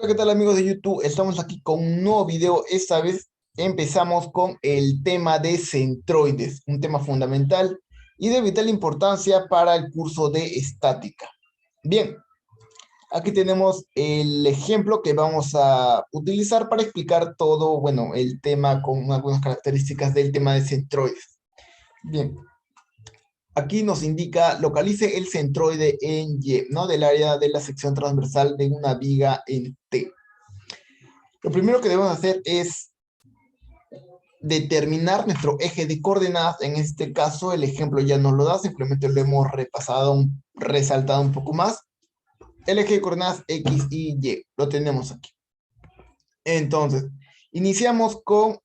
Hola, ¿qué tal amigos de YouTube? Estamos aquí con un nuevo video. Esta vez empezamos con el tema de centroides, un tema fundamental y de vital importancia para el curso de estática. Bien, aquí tenemos el ejemplo que vamos a utilizar para explicar todo, bueno, el tema con algunas características del tema de centroides. Bien, aquí nos indica, localice el centroide en Y, ¿no? Del área de la sección transversal de una viga en T. Lo primero que debemos hacer es determinar nuestro eje de coordenadas. En este caso, el ejemplo ya nos lo da, simplemente lo hemos repasado, resaltado un poco más. El eje de coordenadas X y Y, lo tenemos aquí. Entonces, iniciamos con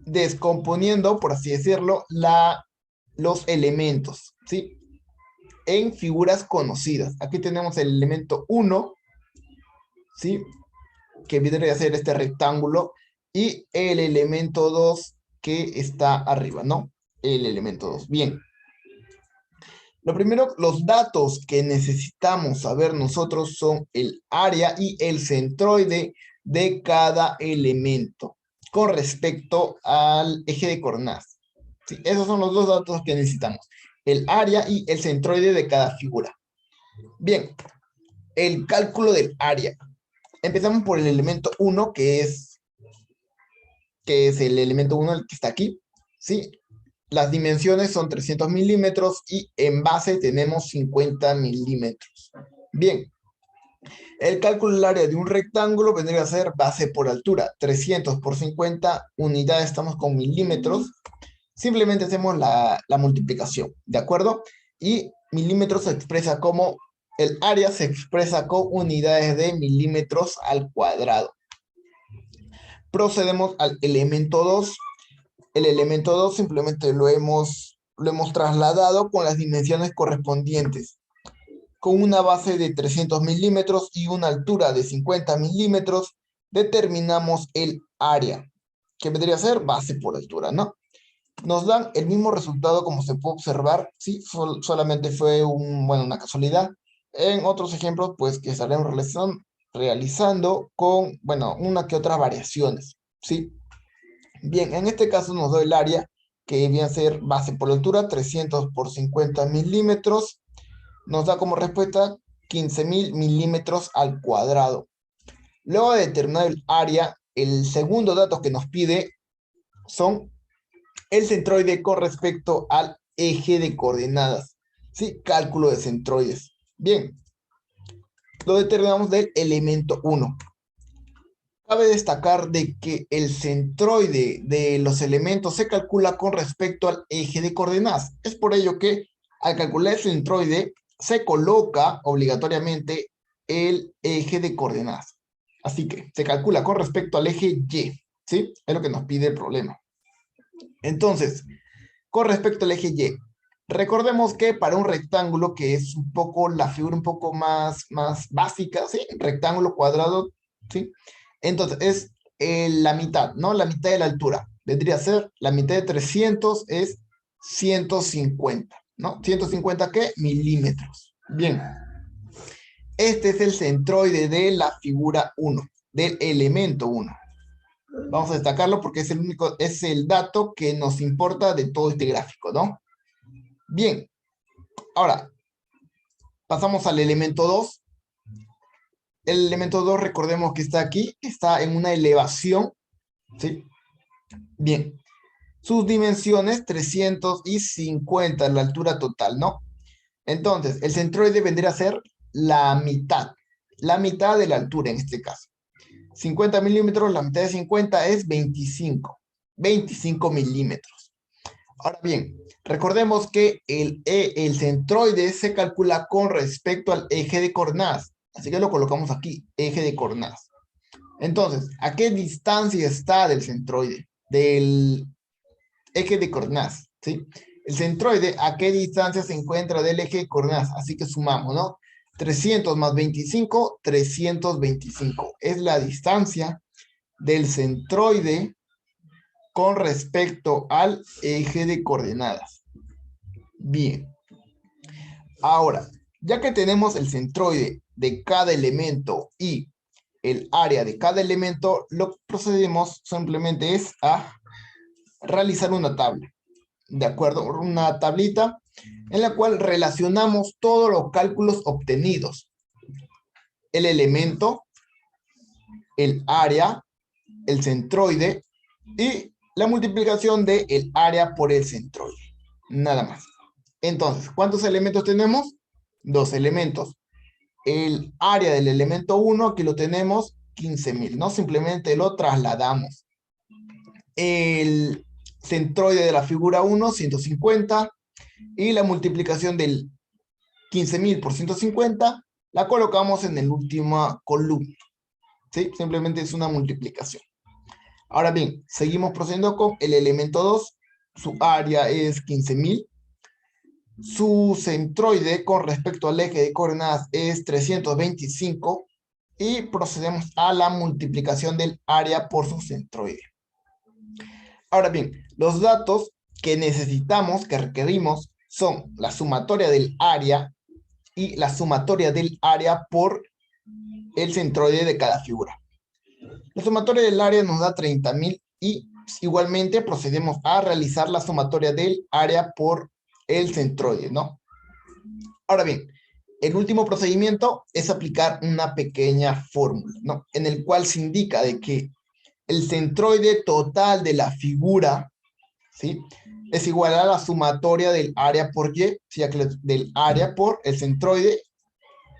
descomponiendo, por así decirlo, los elementos, ¿sí? En figuras conocidas. Aquí tenemos el elemento 1, ¿sí? Que vendría a ser este rectángulo, y el elemento 2 que está arriba, ¿no? El elemento 2. Bien. Lo primero, los datos que necesitamos saber nosotros son el área y el centroide de cada elemento con respecto al eje de coordenadas. Sí, esos son los dos datos que necesitamos. El área y el centroide de cada figura. Bien, el cálculo del área. Empezamos por el elemento 1, que es el elemento 1, el que está aquí, ¿sí? Las dimensiones son 300 milímetros y en base tenemos 50 milímetros. Bien, el cálculo del área de un rectángulo vendría a ser base por altura. 300 por 50 unidades, estamos con milímetros. Simplemente hacemos la multiplicación, ¿de acuerdo? Y milímetros se expresa como, el área se expresa con unidades de milímetros al cuadrado. Procedemos al elemento 2. El elemento 2 simplemente lo hemos trasladado con las dimensiones correspondientes. Con una base de 300 milímetros y una altura de 50 milímetros, determinamos el área, que vendría a ser base por altura, ¿no? Nos dan el mismo resultado como se puede observar, sí, solamente fue una casualidad. En otros ejemplos, pues que estaremos realizando con, una que otras variaciones, ¿sí? Bien, en este caso nos da el área, que viene a ser base por altura, 300 por 50 milímetros. Nos da como respuesta 15.000 milímetros al cuadrado. Luego de determinar el área, el segundo dato que nos pide son el centroide con respecto al eje de coordenadas. ¿Sí? Cálculo de centroides. Bien, lo determinamos del elemento 1. Cabe destacar de que el centroide de los elementos se calcula con respecto al eje de coordenadas. Es por ello que al calcular el centroide se coloca obligatoriamente el eje de coordenadas. Así que se calcula con respecto al eje Y, ¿sí? Es lo que nos pide el problema. Entonces, con respecto al eje Y, recordemos que para un rectángulo, que es un poco la figura un poco más básica, ¿sí? Rectángulo cuadrado, ¿sí? Entonces, es la mitad, ¿no? La mitad de la altura. Vendría a ser, la mitad de 300 es 150, ¿no? ¿150 qué? Milímetros. Bien. Este es el centroide de la figura 1, del elemento 1. Vamos a destacarlo porque es el dato que nos importa de todo este gráfico, ¿no? Bien, ahora pasamos al elemento 2. El elemento 2, recordemos que está aquí, está en una elevación, ¿sí? Bien, sus dimensiones 350, la altura total, ¿no? Entonces, el centroide vendría a ser la mitad de la altura en este caso. 50 milímetros, la mitad de 50 es 25 milímetros. Ahora bien, recordemos que el centroide se calcula con respecto al eje de coordenadas. Así que lo colocamos aquí, eje de coordenadas. Entonces, ¿a qué distancia está del centroide? Del eje de coordenadas, ¿sí? El centroide, ¿a qué distancia se encuentra del eje de coordenadas? Así que sumamos, ¿no? 300 más 25, 325. Es la distancia del centroide con respecto al eje de coordenadas. Bien. Ahora, ya que tenemos el centroide de cada elemento y el área de cada elemento, lo que procedemos simplemente es a realizar una tabla, ¿de acuerdo? Una tablita en la cual relacionamos todos los cálculos obtenidos. El elemento, el área, el centroide y la multiplicación del área por el centroide. Nada más. Entonces, ¿cuántos elementos tenemos? 2 elementos. El área del elemento 1, aquí lo tenemos, 15.000, ¿no? Simplemente lo trasladamos. El centroide de la figura 1, 150. Y la multiplicación del 15.000 por 150 la colocamos en el última columna. ¿Sí? Simplemente es una multiplicación. Ahora bien, seguimos procediendo con el elemento 2. Su área es 15.000. Su centroide con respecto al eje de coordenadas es 325. Y procedemos a la multiplicación del área por su centroide. Ahora bien, los datos que necesitamos, que requerimos, son la sumatoria del área y la sumatoria del área por el centroide de cada figura. La sumatoria del área nos da 30.000 y igualmente procedemos a realizar la sumatoria del área por el centroide, ¿no? Ahora bien, el último procedimiento es aplicar una pequeña fórmula, ¿no? En el cual se indica de que el centroide total de la figura, ¿sí?, es igual a la sumatoria del área por y, ¿sí?, del área por el centroide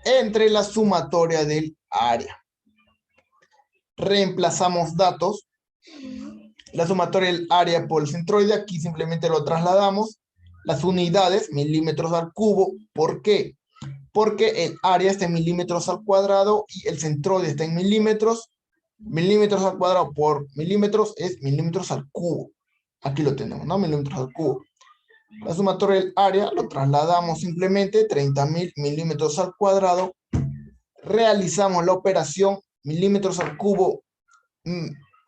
entre la sumatoria del área. Reemplazamos datos. La sumatoria del área por el centroide, aquí simplemente lo trasladamos. Las unidades, milímetros al cubo. ¿Por qué? Porque el área está en milímetros al cuadrado y el centroide está en milímetros. Milímetros al cuadrado por milímetros es milímetros al cubo. Aquí lo tenemos, ¿no? Milímetros al cubo. La sumatoria del área lo trasladamos simplemente 30.000 milímetros al cuadrado. Realizamos la operación milímetros al cubo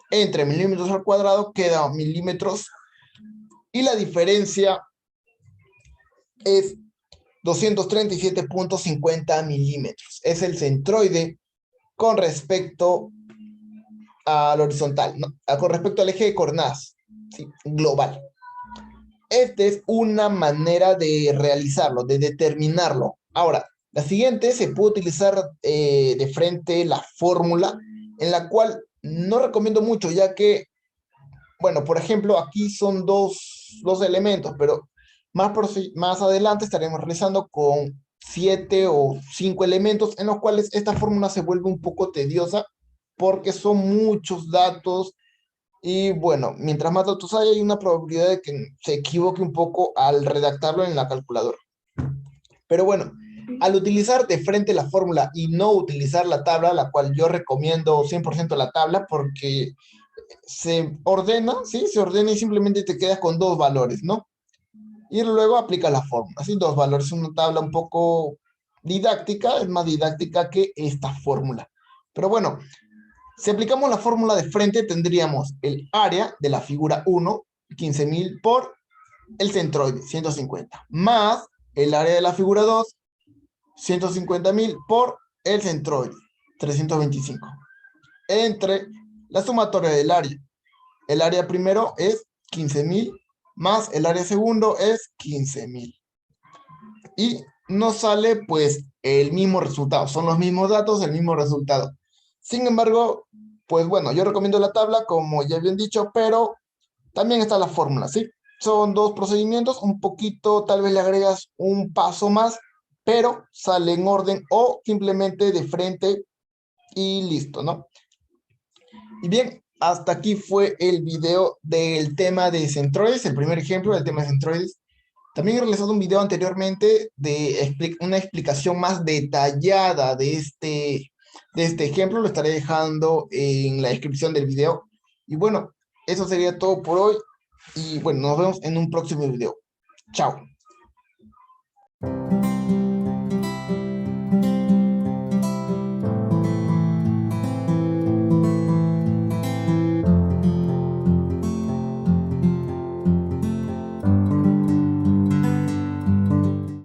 entre milímetros al cuadrado, queda milímetros. Y la diferencia es 237.50 milímetros. Es el centroide con respecto al horizontal, ¿no? Con respecto al eje de coordenadas, ¿sí?, global. Esta es una manera de realizarlo, de determinarlo. Ahora, la siguiente, se puede utilizar de frente la fórmula, en la cual no recomiendo mucho, ya que, bueno, por ejemplo, aquí son dos elementos, pero más adelante estaremos realizando con 7 o 5 elementos, en los cuales esta fórmula se vuelve un poco tediosa, porque son muchos datos, y bueno, mientras más datos hay una probabilidad de que se equivoque un poco al redactarlo en la calculadora. Pero bueno, al utilizar de frente la fórmula y no utilizar la tabla, la cual yo recomiendo 100% la tabla, porque se ordena, ¿sí? Se ordena y simplemente te quedas con 2 valores, ¿no? Y luego aplica la fórmula, ¿sí? 2 valores, una tabla un poco didáctica, es más didáctica que esta fórmula. Pero bueno, si aplicamos la fórmula de frente, tendríamos el área de la figura 1, 15.000 por el centroide, 150, más el área de la figura 2, 150.000 por el centroide, 325, entre la sumatoria del área. El área primero es 15.000, más el área segundo es 15.000. Y nos sale pues el mismo resultado, son los mismos datos, el mismo resultado. Sin embargo, pues bueno, yo recomiendo la tabla, como ya habían dicho, pero también está la fórmula, ¿sí? Son 2 procedimientos, un poquito, tal vez le agregas un paso más, pero sale en orden o simplemente de frente y listo, ¿no? Y bien, hasta aquí fue el video del tema de centroides, el primer ejemplo del tema de centroides. También he realizado un video anteriormente de una explicación más detallada de este ejemplo. Lo estaré dejando en la descripción del video. Y bueno, eso sería todo por hoy. Y bueno, nos vemos en un próximo video. Chao.